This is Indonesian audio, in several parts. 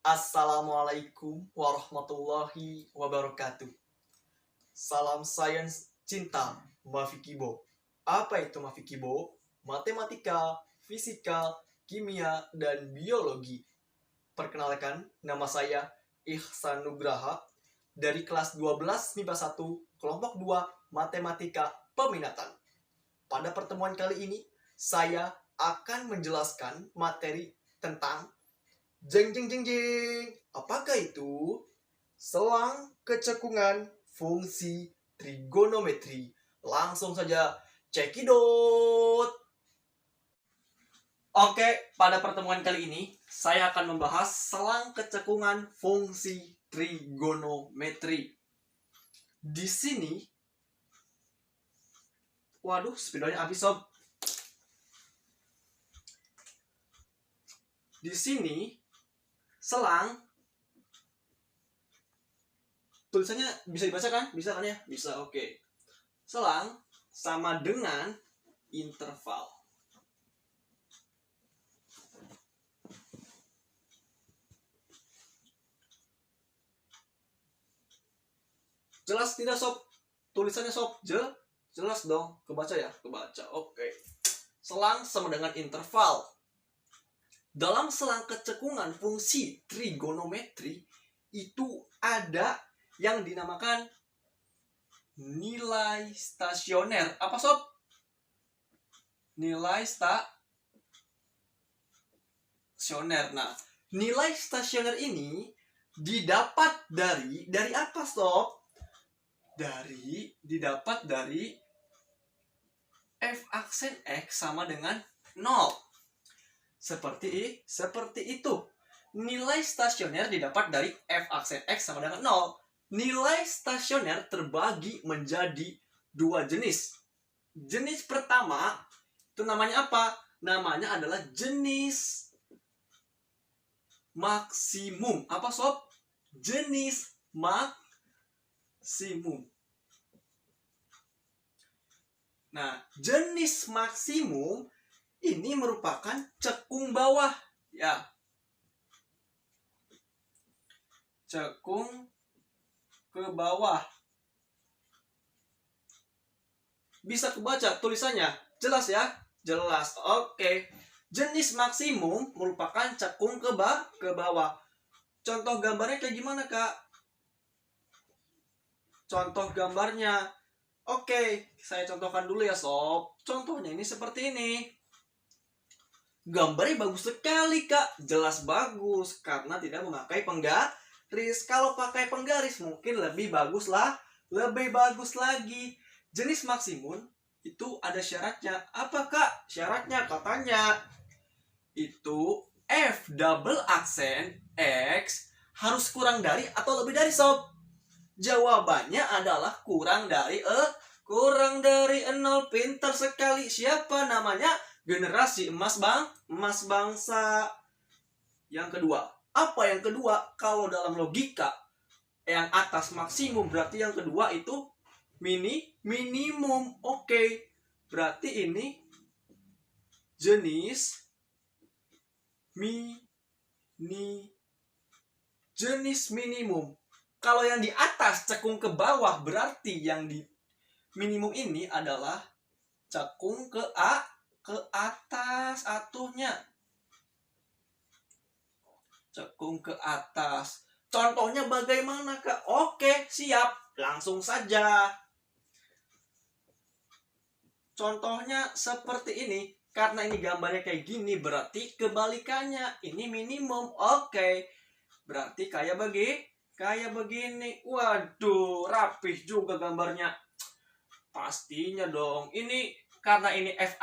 Assalamualaikum warahmatullahi wabarakatuh. Salam sains cinta Mafikibo. Apa itu Mafikibo? Matematika, fisika, kimia, dan biologi. Perkenalkan, nama saya Ihsan Nugraha dari kelas 12 MIPA 1, kelompok 2, Matematika Peminatan. Pada pertemuan kali ini, saya akan menjelaskan materi tentang jeng. Apakah itu? Selang kecekungan fungsi trigonometri. Langsung saja cekidot. Oke, pada pertemuan kali ini saya akan membahas selang kecekungan fungsi trigonometri. Di sini, waduh, spidolnya habis sob. Di sini selang tulisannya bisa dibaca kan? Bisa kan ya? Bisa, oke. Selang sama dengan interval. Jelas tidak sob? Tulisannya sob? Jelas dong. Kebaca ya? Kebaca, oke. Selang sama dengan interval. Dalam selang kecekungan fungsi trigonometri itu ada yang dinamakan nilai stasioner. Apa sob? Nilai stasioner. Nah, nilai stasioner ini didapat dari apa sob? Didapat dari f aksen x sama dengan 0. Seperti itu. Nilai stasioner didapat dari f aksen x sama dengan 0. Nilai stasioner terbagi menjadi dua jenis. Jenis pertama itu namanya apa? Namanya adalah jenis maksimum. Apa sob? Jenis maksimum. Nah, jenis maksimum ini merupakan cekung bawah, ya. Cekung ke bawah. Bisa kebaca tulisannya? Jelas ya? Jelas. Oke. Jenis maksimum merupakan cekung ke bawah. Contoh gambarnya kayak gimana, Kak? Contoh gambarnya. Oke, saya contohkan dulu ya, sob. Contohnya ini seperti ini. Gambarnya bagus sekali, Kak. Jelas bagus karena tidak memakai penggaris. Kalau pakai penggaris mungkin lebih bagus lagi. Jenis maksimum itu ada syaratnya. Apa, Kak? Syaratnya katanya itu f double aksen x harus kurang dari atau lebih dari, sob. Jawabannya adalah kurang dari 0. Pintar sekali. Siapa namanya? Generasi emas bangsa. Yang kedua, apa yang kedua? Kalau dalam logika, yang atas maksimum berarti yang kedua itu minimum. Oke, berarti ini jenis minimum. Kalau yang di atas cekung ke bawah berarti yang di minimum ini adalah cekung ke atas atuhnya. Cekung ke atas. Contohnya bagaimana, Kak? Oke, siap. Langsung saja. Contohnya seperti ini. Karena ini gambarnya kayak gini, berarti kebalikannya. Ini minimum. Oke. Berarti kayak begini. Waduh, rapih juga gambarnya. Pastinya dong. Ini karena ini f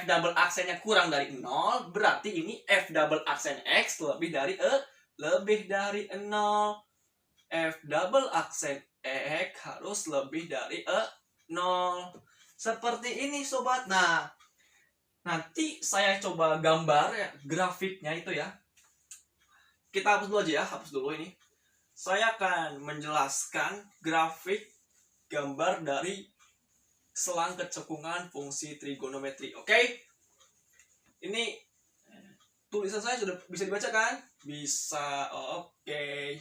double aksennya kurang dari 0, berarti ini f double aksen x lebih dari 0. F double aksen x harus lebih dari 0. Seperti ini, sobat. Nah, nanti saya coba gambar ya, grafiknya itu ya. Kita hapus dulu aja ya, hapus dulu ini. Saya akan menjelaskan grafik gambar dari selang kecekungan fungsi trigonometri. Oke? Ini tulisan saya sudah bisa dibaca kan? Bisa. Oke.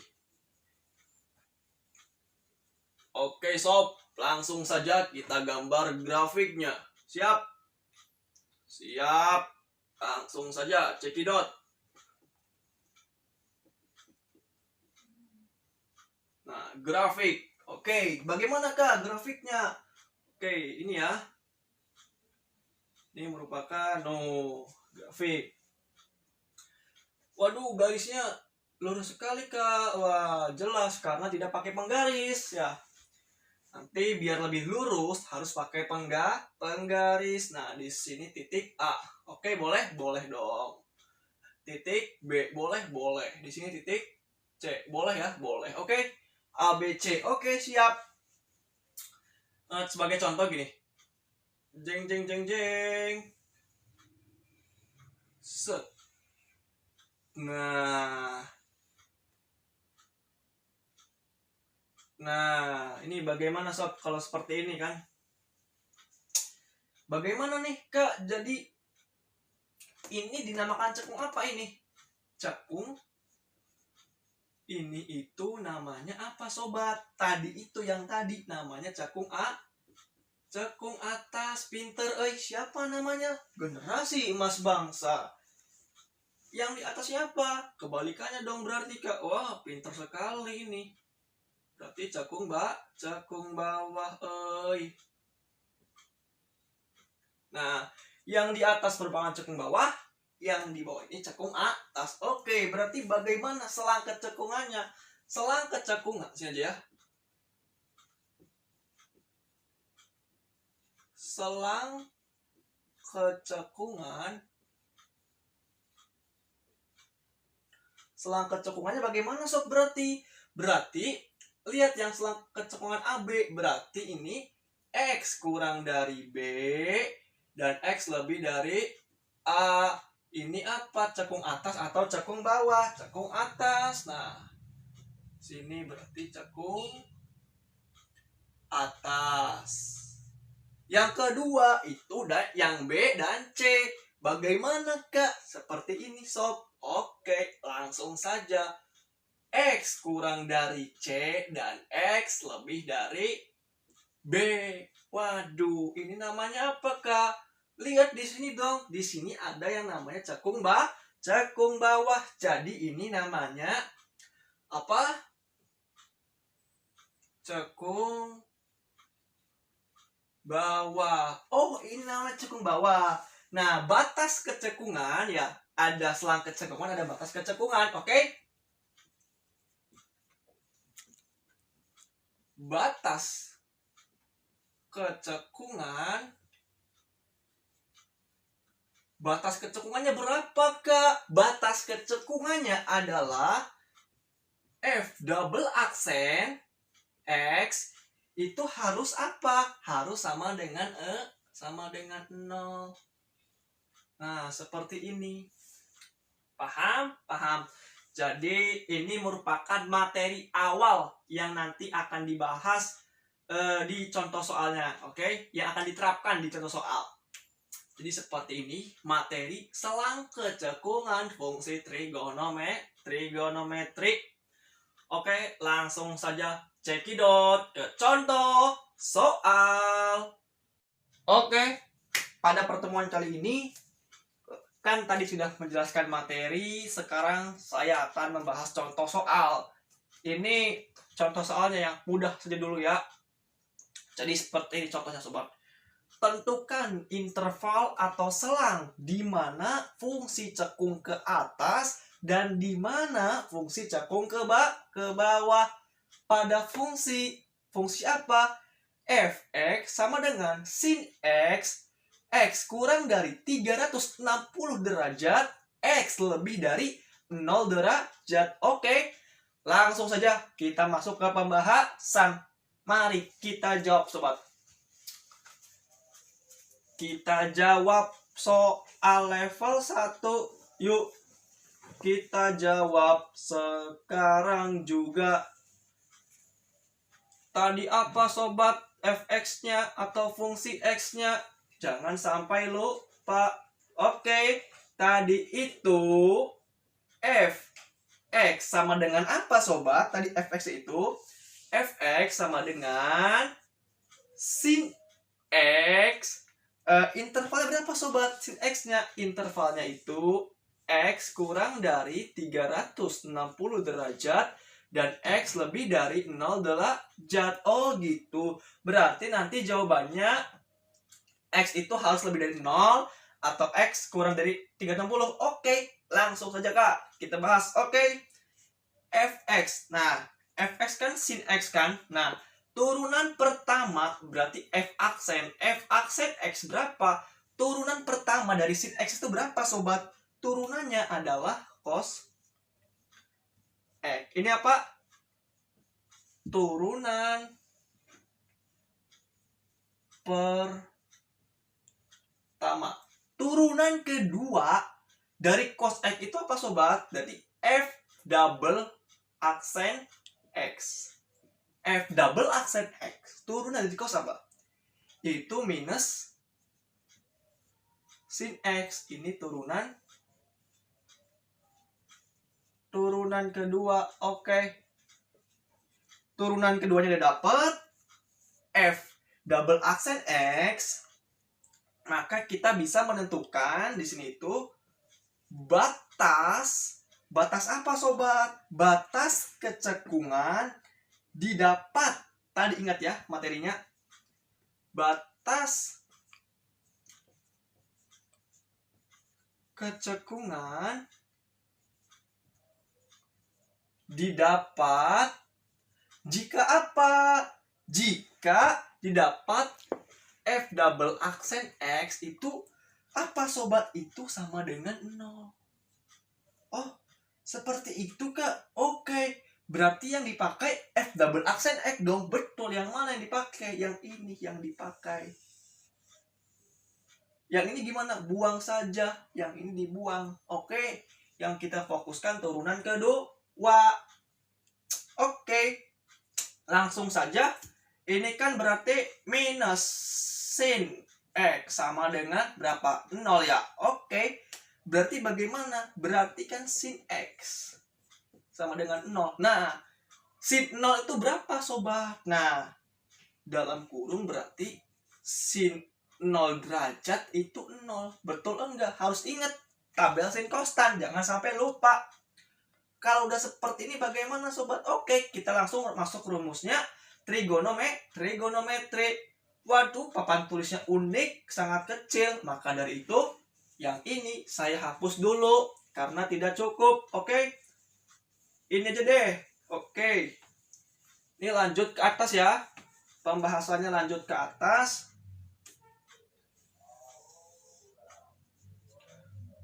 Oke sob, langsung saja kita gambar grafiknya. Siap? Siap. Langsung saja, cekidot. Nah, grafik. Oke, bagaimanakah grafiknya? Oke, ini ya. Ini merupakan grafik. Waduh, garisnya lurus sekali Kak. Wah, jelas karena tidak pakai penggaris ya. Nanti biar lebih lurus harus pakai penggaris. Nah, di sini titik A. Oke, boleh? Boleh dong. Titik B, boleh? Boleh. Di sini titik C. Boleh ya? Boleh. Oke. A, B, C. Oke, siap. Sebagai contoh gini. Jeng, jeng, jeng, jeng. Set. Nah, ini bagaimana sob kalau seperti ini kan? Bagaimana nih Kak? Jadi ini dinamakan cekung apa ini? Cekung. Ini itu namanya apa sobat? Tadi itu yang tadi namanya cekung A. Cekung atas, pinter. Siapa namanya? Generasi emas bangsa. Yang di atas siapa? Kebalikannya dong berarti Kak. Wah, pinter sekali ini. Berarti cekung bawah. Nah, yang di atas merupakan cekung bawah, yang di bawah ini cekung atas. Oke, berarti bagaimana selang kecekungannya? Selang kecekungan, sini aja ya. Selang kecekungan. Selang kecekungannya bagaimana sob berarti? Berarti lihat yang selang kecekungan AB, berarti ini X kurang dari B dan X lebih dari A. Ini apa? Cekung atas atau cekung bawah? Cekung atas. Nah, sini berarti cekung atas. Yang kedua itu yang B dan C. Bagaimana Kak? Seperti ini sob. Oke, langsung saja. X kurang dari C dan X lebih dari B. Waduh, ini namanya apa Kak? Lihat di sini dong. Di sini ada yang namanya cekung bawah. Jadi ini namanya apa? Cekung bawah. Oh, ini namanya cekung bawah. Nah, batas kecekungan ya. Ada selang kecekungan, ada batas kecekungan. Oke? Batas kecekungan. Batas kecekungannya berapa Kak? Batas kecekungannya adalah F double aksen X itu harus apa? Harus sama dengan sama dengan 0. Nah, seperti ini. Paham? Paham. Jadi ini merupakan materi awal yang nanti akan dibahas di contoh soalnya, oke? Yang akan diterapkan di contoh soal. Jadi seperti ini materi selang kecekungan fungsi trigonometri. Oke, langsung saja cekidot ke contoh soal. Oke, pada pertemuan kali ini kan tadi sudah menjelaskan materi, sekarang saya akan membahas contoh soal. Ini contoh soalnya yang mudah saja dulu ya. Jadi seperti ini contohnya sobat. Tentukan interval atau selang di mana fungsi cekung ke atas dan di mana fungsi cekung ke bawah. Pada fungsi apa? Fx sama dengan sin X kurang dari 360 derajat, X lebih dari 0 derajat. Oke, langsung saja kita masuk ke pembahasan. Mari kita jawab sobat. Kita jawab soal level 1. Yuk, kita jawab sekarang juga. Tadi apa sobat? Fx-nya atau fungsi x-nya? Jangan sampai lupa. Oke, Tadi itu fx sama dengan apa sobat? Tadi fx itu fx sama dengan sin x. Intervalnya berapa sobat? Sin x-nya intervalnya itu x kurang dari 360 derajat dan x lebih dari 0 derajat. Oh gitu. Berarti nanti jawabannya x itu harus lebih dari 0 atau x kurang dari 360. Oke, langsung saja Kak. Kita bahas. Oke. Fx. Nah, fx kan sin x kan? Nah, turunan pertama berarti f aksen. F aksen x berapa? Turunan pertama dari sin x itu berapa sobat? Turunannya adalah cos x. Ini apa? Turunan pertama. Turunan kedua dari cos x itu apa sobat? Berarti f double aksen x. F double aksen x. Turunan dari cos apa? Itu minus sin x. Ini turunan kedua. Oke. Turunan keduanya udah dapet. F double aksen x. Maka kita bisa menentukan di sini itu batas apa sobat? Batas kecekungan didapat. Tadi ingat ya materinya. Batas kecekungan didapat jika apa? Jika didapat f double aksen x itu apa sobat? Itu sama dengan 0. Oh, seperti itu Kak. Oke. Berarti yang dipakai f double aksen x dong. Betul, yang mana yang dipakai? Yang ini yang dipakai. Yang ini gimana? Buang saja. Yang ini dibuang. Oke. Yang kita fokuskan turunan kedua. Oke. Langsung saja. Ini kan berarti minus sin x sama dengan berapa? 0 ya. Oke. Berarti bagaimana? Berarti kan sin x sama dengan 0. Nah, sin 0 itu berapa sobat? Nah, dalam kurung berarti sin 0 derajat itu 0. Betul enggak? Harus ingat tabel sin konstan. Jangan sampai lupa. Kalau udah seperti ini bagaimana sobat? Oke, kita langsung masuk rumusnya. Trigonometri. Waduh, papan tulisnya unik, sangat kecil. Maka dari itu, yang ini saya hapus dulu karena tidak cukup. Oke. Ini aja deh. Oke. Ini lanjut ke atas ya. Pembahasannya lanjut ke atas.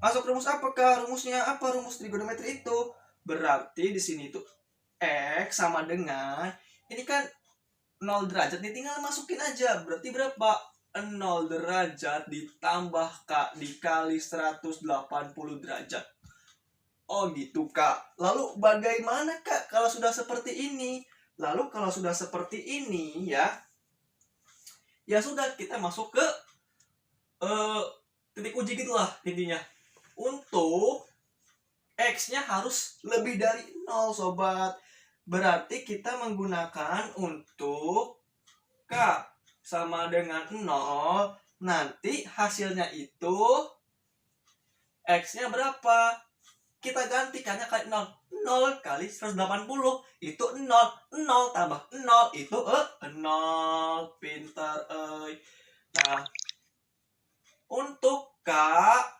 Masuk rumus apa Kak? Rumusnya apa? Rumus trigonometri itu. Berarti di sini tuh x sama dengan ini kan 0 derajat nih, tinggal masukin aja. Berarti berapa? 0 derajat ditambah Kak dikali 180 derajat. Oh gitu Kak. Lalu bagaimana Kak kalau sudah seperti ini? Lalu kalau sudah seperti ini ya sudah, kita masuk ke titik uji gitulah intinya. Untuk x-nya harus lebih dari 0 sobat. Berarti kita menggunakan untuk K sama dengan 0. Nanti hasilnya itu x-nya berapa? Kita gantikannya kali 0. 0 kali 180 itu 0. 0 tambah 0 itu 0. Pintar Nah, untuk K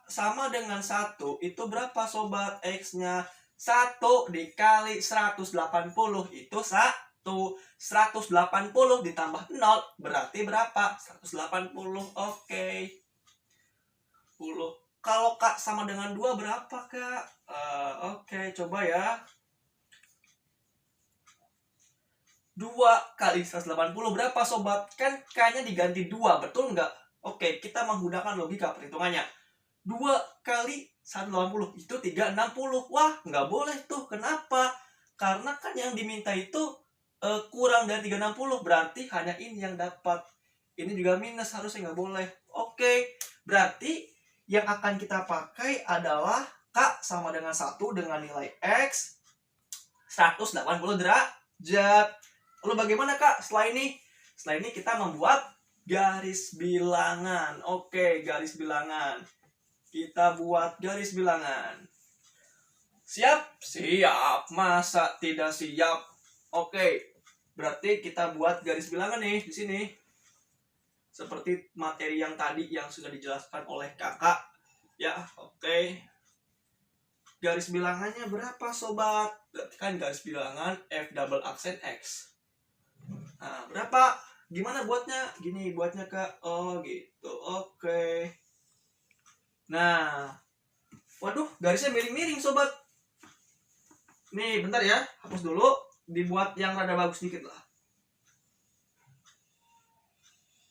sama dengan 1 itu berapa sobat? X-nya 1 dikali 180 itu 1. 180 ditambah 0 berarti berapa? 180. Oke. 10. Kalau K sama dengan 2 berapa Kak? Oke, coba ya. 2 kali 180 berapa sobat? Kan K-nya diganti 2, betul nggak? Oke, kita menggunakan logika perhitungannya. 2 kali 180 itu 360. Wah, nggak boleh tuh. Kenapa? Karena kan yang diminta itu kurang dari 360. Berarti hanya ini yang dapat. Ini juga minus, harusnya nggak boleh. Oke, berarti yang akan kita pakai adalah K sama dengan 1 dengan nilai X 180 derajat. Lalu bagaimana Kak setelah ini? Setelah ini kita membuat garis bilangan. Oke, garis bilangan. Kita buat garis bilangan. Siap? Siap. Masa tidak siap? Oke. Berarti kita buat garis bilangan nih di sini. Seperti materi yang tadi yang sudah dijelaskan oleh Kakak. Ya, oke. Garis bilangannya berapa sobat? Berarti kan garis bilangan F double aksen X. Nah, berapa? Gimana buatnya? Gini buatnya Kak. Oh gitu. Oke. Nah. Waduh, garisnya miring-miring sobat. Nih, bentar ya. Hapus dulu. Dibuat yang rada bagus dikit lah.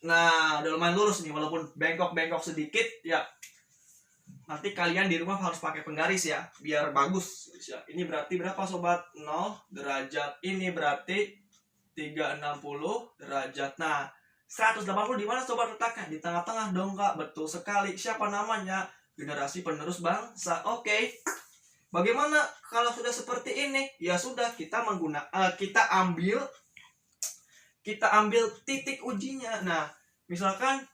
Nah, udah lumayan lurus nih. Walaupun bengkok-bengkok sedikit. Ya. Nanti kalian di rumah harus pakai penggaris ya. Biar bagus. Ini berarti berapa sobat? 0 derajat. Ini berarti 360 derajat. Nah, 180 di mana sobat letaknya? Di tengah-tengah dong Kak. Betul sekali. Siapa namanya? Generasi penerus bangsa. Oke. Bagaimana kalau sudah seperti ini? Ya sudah, kita ambil titik ujinya. Nah, misalkan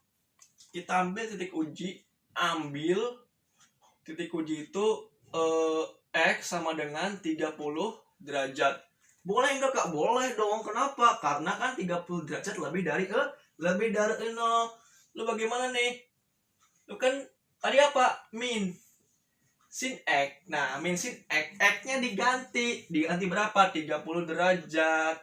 kita ambil titik uji, titik uji itu X sama dengan 30 derajat. Boleh enggak Kak? Boleh dong. Kenapa? Karena kan 30 derajat lebih dari 0. Lu bagaimana nih? Lu kan tadi apa? Min sin X. Nah, min sin X. X-nya diganti. Diganti berapa? 30 derajat.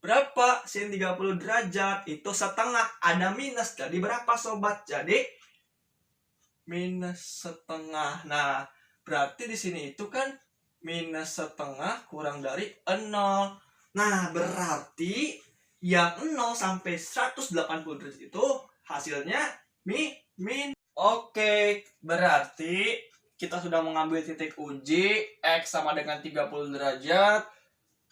Berapa? Sin 30 derajat. Itu setengah. Ada minus. Jadi berapa sobat? Jadi minus setengah. Nah, berarti di sini itu kan minus setengah kurang dari 0. Nah, berarti yang 0 sampai 180 derajat itu hasilnya min. Oke, berarti kita sudah mengambil titik uji X sama dengan 30 derajat.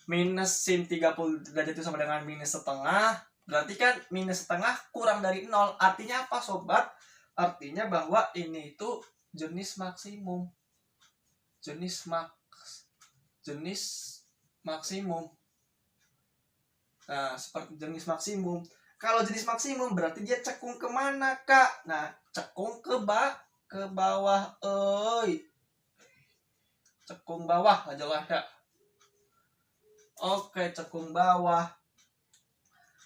Minus sin 30 derajat itu sama dengan minus setengah. Berarti kan minus setengah kurang dari 0. Artinya apa sobat? Artinya bahwa ini itu jenis maksimum. Jenis maksimum. Nah, seperti jenis maksimum. Kalau jenis maksimum berarti dia cekung kemana Kak? Nah, cekung ke bawah. Cekung bawah aja lah Kak. Oke, cekung bawah.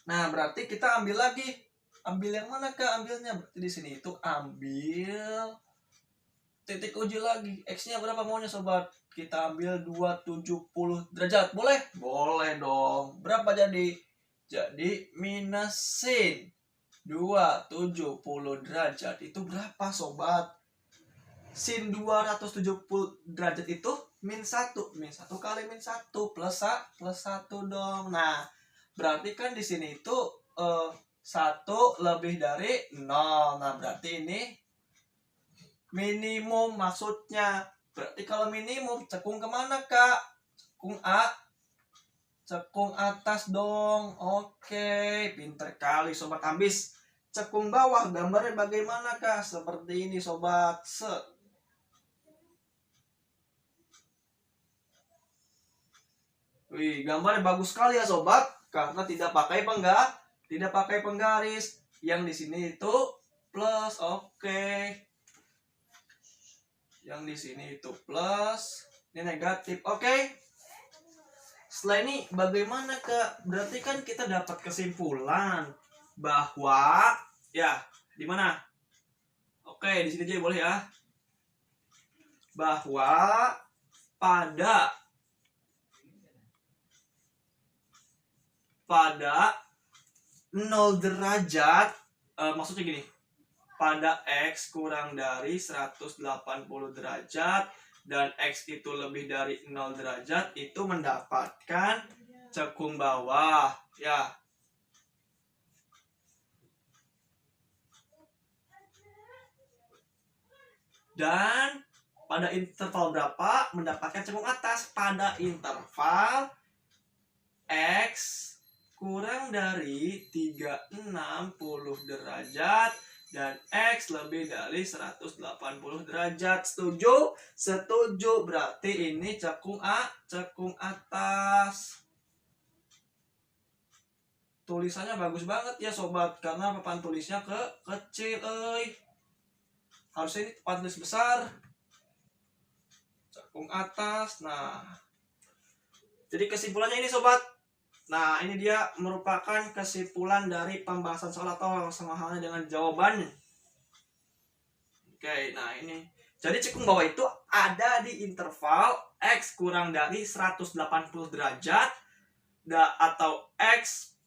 Nah, berarti kita ambil lagi. Ambil yang mana Kak? Ambilnya berarti di sini itu ambil titik uji lagi. X-nya berapa maunya sobat? Kita ambil 270 derajat. Boleh? Boleh dong. Berapa jadi? Jadi minus sin 270 derajat itu berapa sobat? Sin 270 derajat itu min 1. Min 1 kali min 1 plus 1 dong. Nah, berarti kan di sini itu 1 lebih dari 0. Nah, berarti ini minimum maksudnya. Berarti kalau minimum cekung kemana Kak? Cekung atas dong. Oke, pinter kali sobat ambis. Cekung bawah gambarnya bagaimana Kak? Seperti ini sobat. Wih, gambarnya bagus sekali ya sobat, karena tidak pakai penggaris. Yang di sini itu plus, oke. Yang di sini itu plus, ini negatif, oke. Setelah ini bagaimana Kak? Berarti kan kita dapat kesimpulan bahwa ya, di mana? Oke, di sini aja boleh ya. Bahwa pada 0 derajat, maksudnya gini, pada X kurang dari 180 derajat dan X itu lebih dari 0 derajat, itu mendapatkan cekung bawah ya. Dan pada interval berapa mendapatkan cekung atas? Pada interval X kurang dari 360 derajat dan X lebih dari 180 derajat. Setuju? Setuju. Berarti ini cekung cekung atas. Tulisannya bagus banget ya sobat, karena papan tulisnya kecil harusnya ini papan tulis besar. Cekung atas. Nah, jadi kesimpulannya ini sobat. Nah, ini dia merupakan kesimpulan dari pembahasan soal atau sama halnya dengan jawabannya. Oke, nah ini. Jadi cekung bawah itu ada di interval X kurang dari 180 derajat atau X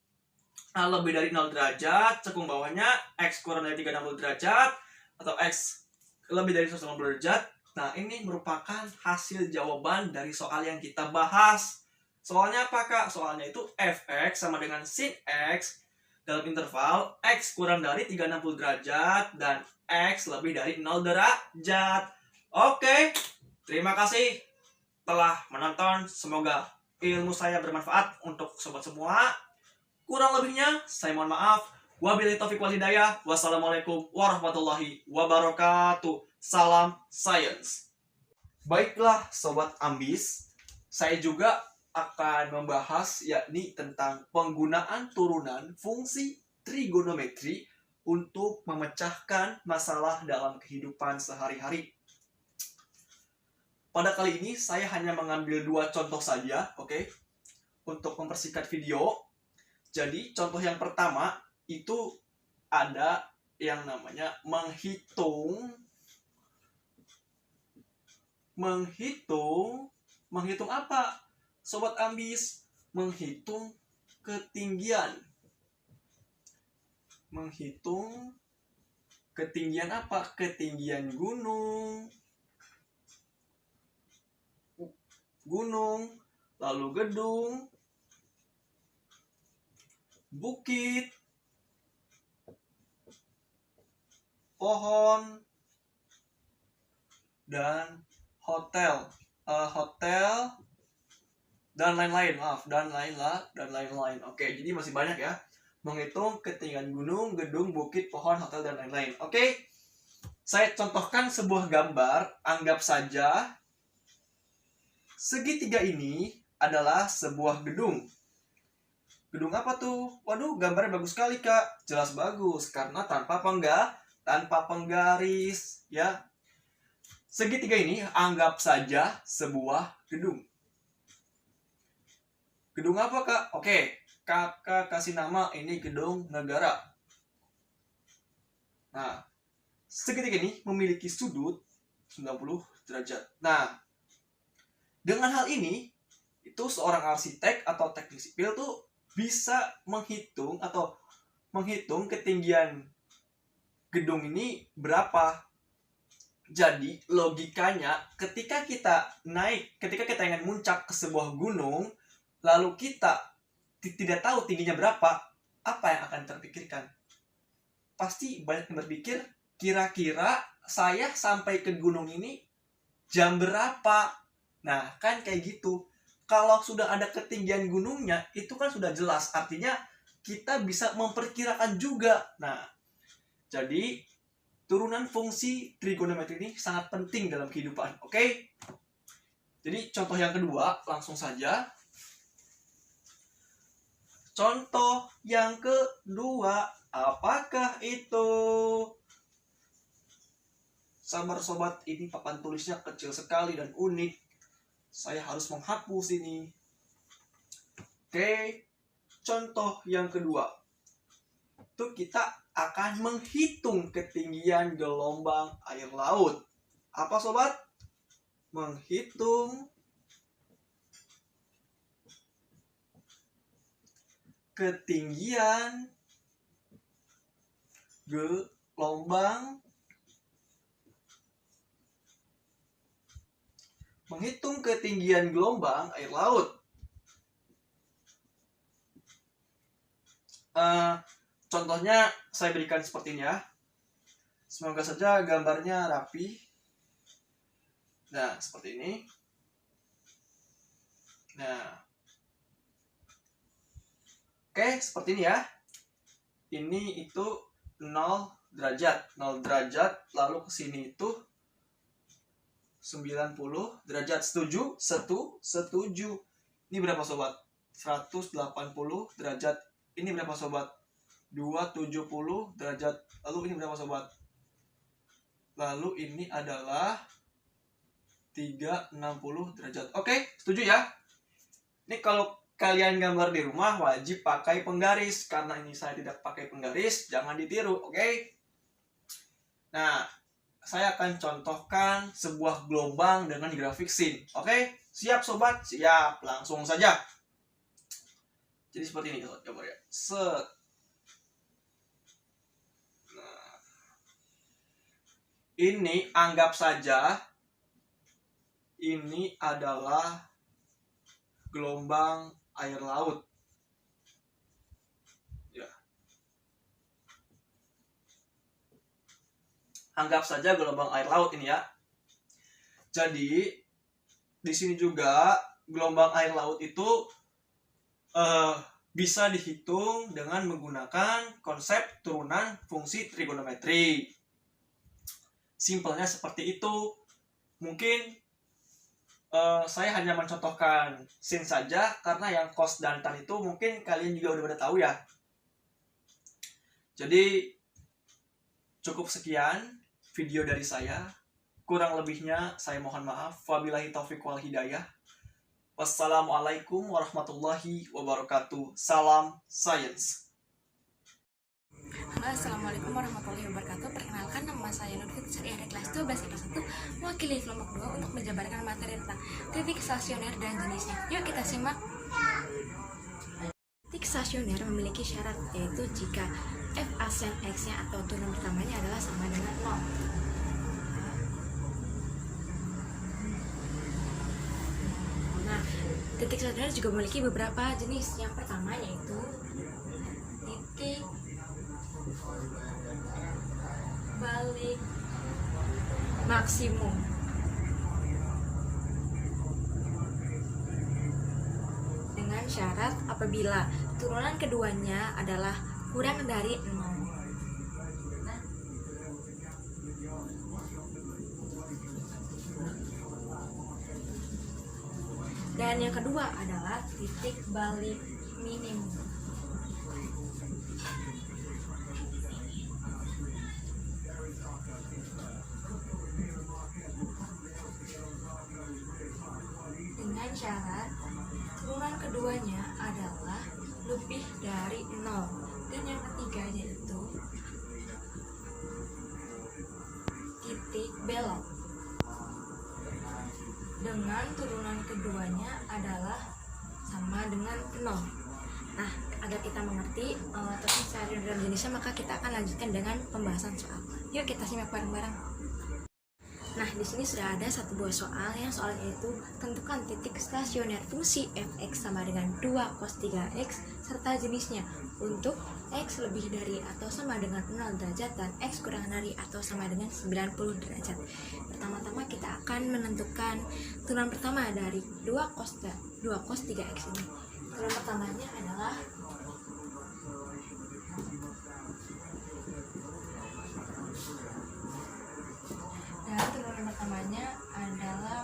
lebih dari 0 derajat. Cekung bawahnya X kurang dari 360 derajat atau X lebih dari 180 derajat. Nah, ini merupakan hasil jawaban dari soal yang kita bahas. Soalnya apa Kak? Soalnya itu fx sama dengan sin x dalam interval x kurang dari 360 derajat dan x lebih dari 0 derajat. Oke, terima kasih telah menonton. Semoga ilmu saya bermanfaat untuk sobat semua. Kurang lebihnya saya mohon maaf. Wabillahi taufiq wal hidayah. Wassalamualaikum warahmatullahi wabarakatuh. Salam science. Baiklah sobat ambis, saya juga akan membahas yakni tentang penggunaan turunan fungsi trigonometri untuk memecahkan masalah dalam kehidupan sehari-hari. Pada kali ini saya hanya mengambil 2 contoh saja, oke? Untuk mempersingkat video. Jadi contoh yang pertama itu ada yang namanya menghitung apa? Sobat ambis, menghitung ketinggian. Menghitung ketinggian apa? Ketinggian gunung, lalu gedung, bukit, pohon, dan hotel. Dan lain-lain, dan lain-lain. Oke, jadi masih banyak ya. Menghitung ketinggian gunung, gedung, bukit, pohon, hotel, dan lain-lain. Oke, saya contohkan sebuah gambar. Anggap saja segitiga ini adalah sebuah gedung. Gedung apa tuh? Waduh, gambarnya bagus sekali Kak. Jelas bagus, karena tanpa penggaris ya. Segitiga ini anggap saja sebuah gedung. Gedung apa Kak? Oke, Kakak kasih nama ini gedung negara. Nah, segitiga ini memiliki sudut 90 derajat. Nah, dengan hal ini, itu seorang arsitek atau teknik sipil tuh bisa menghitung ketinggian gedung ini berapa. Jadi, logikanya ketika kita ingin muncak ke sebuah gunung, lalu kita tidak tahu tingginya berapa, apa yang akan terpikirkan? Pasti banyak yang berpikir, kira-kira saya sampai ke gunung ini jam berapa? Nah, kan kayak gitu. Kalau sudah ada ketinggian gunungnya, itu kan sudah jelas. Artinya kita bisa memperkirakan juga. Nah, jadi turunan fungsi trigonometri ini sangat penting dalam kehidupan. Oke? Jadi contoh yang kedua, langsung saja. Contoh yang kedua, apakah itu? Sabar sobat, ini papan tulisnya kecil sekali dan unik. Saya harus menghapus ini. Oke, contoh yang kedua. Itu kita akan menghitung ketinggian gelombang air laut. Apa sobat? Menghitung ketinggian gelombang air laut. Contohnya saya berikan seperti ini ya. Semoga saja gambarnya rapi. Nah, seperti ini. Nah, oke, seperti ini ya. Ini itu 0 derajat. 0 derajat, lalu ke sini itu 90 derajat. Setuju? Setuju. Ini berapa sobat? 180 derajat. Ini berapa sobat? 270 derajat. Lalu ini berapa sobat? Lalu ini adalah 360 derajat. Oke, setuju ya? Ini kalau kalian gambar di rumah wajib pakai penggaris. Karena ini saya tidak pakai penggaris, jangan ditiru, oke? Nah, saya akan contohkan sebuah gelombang dengan grafik sin. Oke? Siap sobat? Siap, langsung saja. Jadi seperti ini sobat, gambar ya. Set. Nah, ini anggap saja ini adalah gelombang air laut. Ya. Anggap saja gelombang air laut ini ya. Jadi di sini juga gelombang air laut itu bisa dihitung dengan menggunakan konsep turunan fungsi trigonometri. Simpelnya seperti itu. Mungkin saya hanya mencontohkan sin saja karena yang cos dan tan itu mungkin kalian juga udah pada tahu ya. Jadi cukup sekian video dari saya. Kurang lebihnya saya mohon maaf. Wabillahi taufiq wal hidayah. Wassalamualaikum warahmatullahi wabarakatuh. Salam sains. Halo, assalamualaikum warahmatullahi wabarakatuh. Perkenalkan, nama saya Nur Fitri, saya dari kelas 12 IPA 1, mewakili kelompok 2 untuk menjabarkan materi tentang titik stasioner dan jenisnya. Yuk kita simak. Titik stasioner memiliki syarat, yaitu jika f aksen x-nya atau turunan pertamanya adalah sama dengan 0. Nah, titik stasioner juga memiliki beberapa jenis. Yang pertama yaitu titik balik maksimum. Dengan syarat apabila turunan keduanya adalah kurang dari 0. Dan yang kedua adalah titik balik minimum. Dengan syarat turunan keduanya adalah lebih dari 0. Dan yang ketiga yaitu titik belok. Dengan turunan keduanya adalah sama dengan 0. Nah, agar kita mengerti tentang stasioner dan jenisnya, maka kita akan lanjutkan dengan pembahasan soal. Yuk kita simak bareng-bareng. Nah, di sini sudah ada satu buah soal. Yang soalnya itu tentukan titik stasioner fungsi fx sama dengan 2 cos 3x serta jenisnya untuk x lebih dari atau sama dengan 0 derajat dan x kurang dari atau sama dengan 90 derajat. Pertama-tama kita akan menentukan turunan pertama dari 2 cos 3x ini. Turunan pertamanya adalah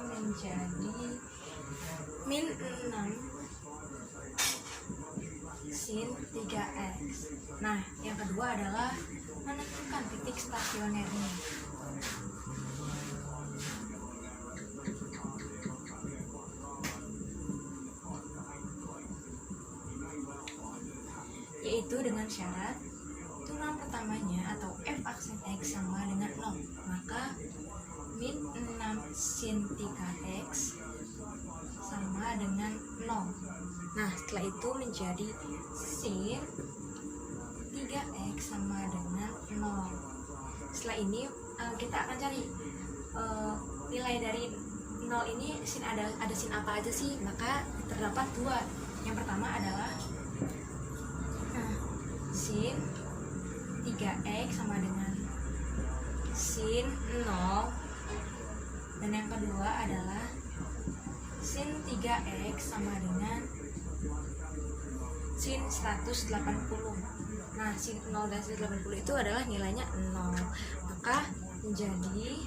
menjadi min 6 sin 3x. Nah, yang kedua adalah menentukan titik stasionernya. Yaitu dengan syarat turunan pertamanya atau f aksen x sama dengan 0, maka min 6 sin 3x sama dengan 0. Nah, setelah itu menjadi sin 3x sama dengan 0. Setelah ini kita akan cari nilai dari 0 ini sin ada sin apa aja sih? Maka terdapat dua. Yang pertama adalah sin 3x sama dengan sin 0. Dan yang kedua adalah sin 3x sama dengan sin 180. Nah, sin 0 dan sin 80 itu adalah nilainya 0. Maka menjadi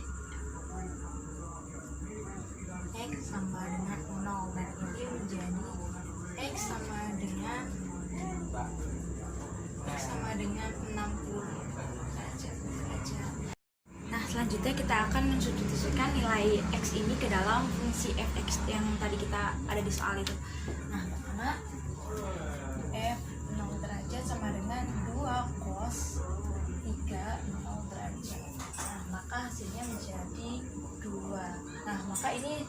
X sama dengan 0. Dan ini menjadi X sama dengan 60 derajat. Nah, selanjutnya kita akan mensubstitusikan nilai X ini ke dalam fungsi fx yang tadi kita ada di soal itu. Nah, pertama f 0 derajat sama dengan 2 cos 3 0 derajat. Nah, maka hasilnya menjadi 2. Nah, maka ini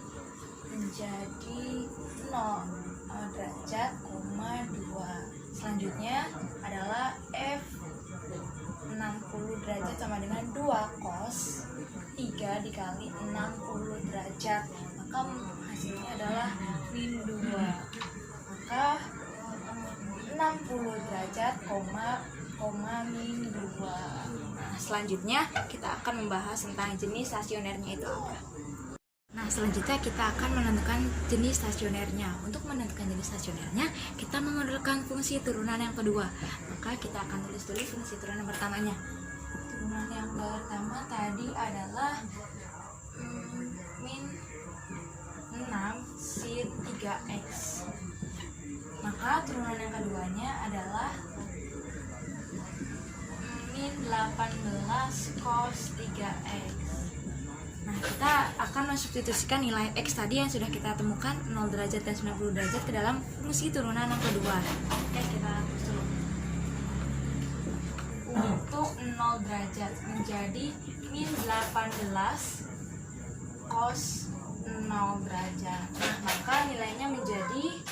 menjadi 0 derajat, 2. Selanjutnya adalah f 60 derajat sama dengan 2 cos 3 dikali 60 derajat, maka hasilnya adalah min 2. Maka 60 derajat, min 2. Nah, selanjutnya kita akan membahas tentang jenis stasionernya itu apa. Nah, selanjutnya kita akan menentukan jenis stasionernya. Untuk menentukan jenis stasionernya, kita menggunakan fungsi turunan yang kedua. Maka kita akan tulis dulu fungsi turunan pertamanya. Turunan yang pertama tadi adalah min 6 sin 3x. Maka turunan yang keduanya adalah min 18 cos 3x. Nah, kita akan mensubstitusikan nilai X tadi yang sudah kita temukan 0 derajat dan 90 derajat ke dalam fungsi turunan yang kedua. Oke, kita tulis dulu. Untuk 0 derajat menjadi min 18 cos 0 derajat. Nah, maka nilainya menjadi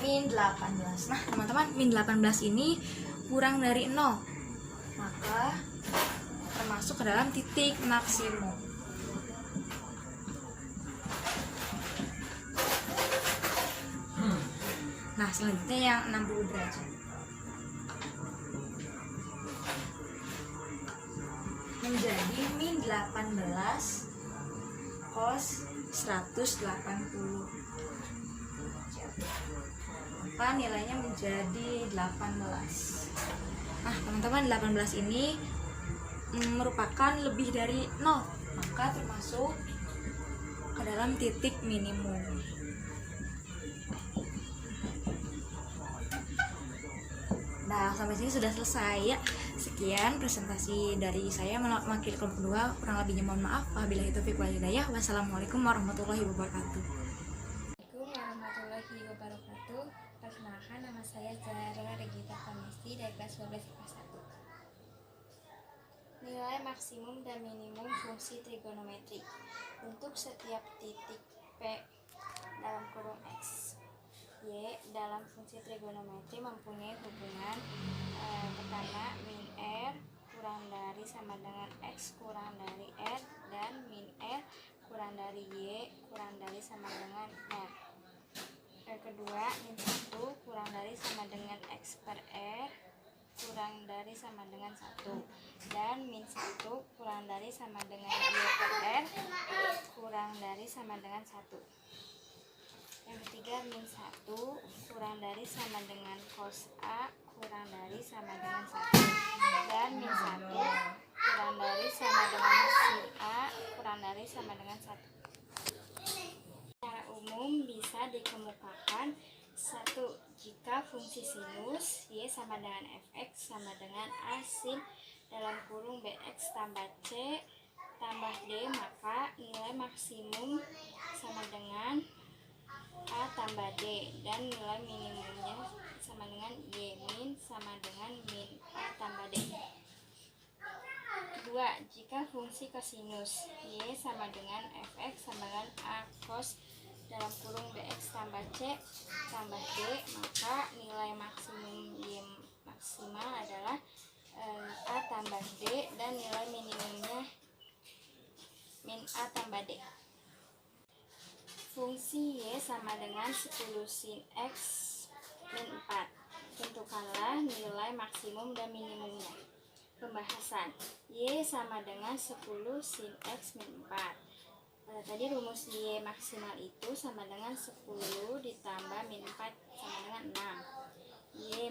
min 18. Nah, teman-teman, min 18 ini kurang dari 0. Maka termasuk ke dalam titik maksimum. Nah, selanjutnya yang 60 derajat. Menjadi min 18 cos 180. Maka nilainya menjadi 18. Nah, teman-teman, 18 ini merupakan lebih dari 0, maka termasuk ke dalam titik minimum. Nah, sampai sini sudah selesai ya. Sekian presentasi dari saya mewakili kelompok kedua. Kurang lebihnya mohon maaf. Wabillahi taufiq wal hidayah. Wassalamualaikum warahmatullahi wabarakatuh. Assalamualaikum warahmatullahi wabarakatuh. Perkenalkan, nama saya Zahra Regita Kamesti dari kelas 12 kelas 1. Nilai maksimum dan minimum fungsi trigonometri untuk setiap titik P dalam kurung X, Y dalam fungsi trigonometri mempunyai hubungan pertama min R kurang dari sama dengan X kurang dari R, dan min R kurang dari Y kurang dari sama dengan R. Kedua, min 1 kurang dari sama dengan X per R kurang dari sama dengan 1, dan min 1 kurang dari sama dengan Y per R kurang dari sama dengan 1. Yang ketiga, min 1 kurang dari sama dengan cos A kurang dari sama dengan 1, dan min 1 kurang dari sama dengan sin A kurang dari sama dengan 1. Secara umum bisa dikemukakan: 1. Jika fungsi sinus Y sama dengan fx sama dengan A sin dalam kurung bx tambah C tambah D, maka nilai maksimum sama dengan A tambah D, dan nilai minimumnya sama dengan Y min sama dengan min A tambah D. 2. Jika fungsi kosinus Y sama dengan fx sama dengan A cos dalam kurung bx tambah C tambah D, maka nilai maksimum Y maksimal adalah A tambah D, dan nilai minimumnya min A tambah D. Fungsi Y sama dengan 10 sin X min 4. Tentukanlah nilai maksimum dan minimumnya. Pembahasan: Y sama dengan 10 sin X min 4. Tadi rumus Y maksimal itu sama dengan 10 ditambah min 4 sama dengan 6. Y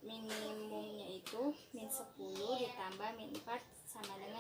minimumnya itu min 10 ditambah min 4 sama dengan